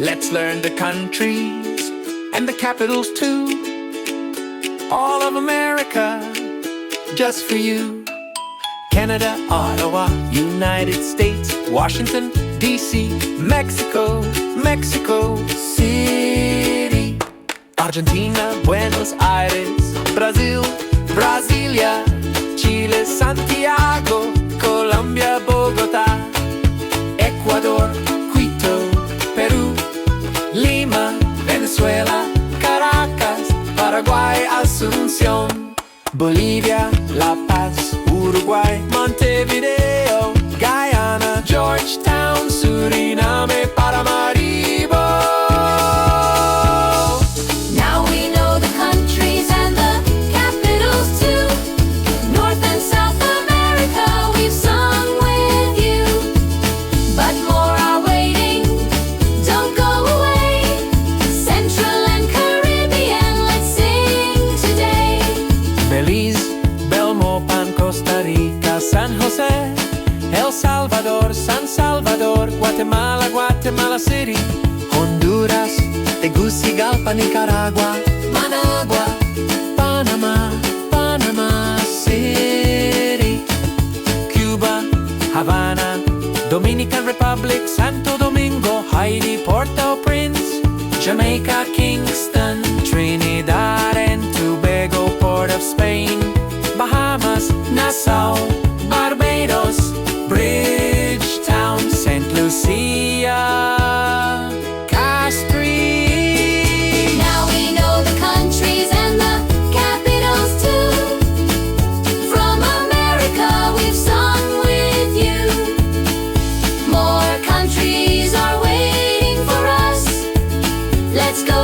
Let's learn the countries and the capitals too. All of America, just for you. Canada, Ottawa, United States, Washington, D.C., Mexico, Mexico City, Argentina, Buenos Aires, Brazil, Brasilia, Chile, Santiago, Colombia, Bogotá, Ecuador, Quito, Perú, Lima, Venezuela, Caracas, Paraguay, Asunción, Bolivia, La Paz, Uruguay, Montevideo, Guyana, Georgetown, Suriname, Paramaribo. Now we know the countries and the capitals too. North and South America, we've sung with you. But more are waiting, don't go away. Central and Caribbean, let's sing today. Belize, Belmopan, Costa Rica, San Jose, El Salvador, San Salvador, Guatemala, Guatemala City, Honduras, Tegucigalpa, Nicaragua, Managua, Panama, Panama City, Cuba, Havana, Dominican Republic, Santo Domingo, Haiti, Port-au-Prince, Jamaica, Kingston, Trinidad and Tobago, Port of Spain, Bahamas, Nassau, Barbados, Bridgetown, St. Lucia, Castries. Now we know the countries and the capitals too. From America, we've sung with you. More countries are waiting for us. Let's go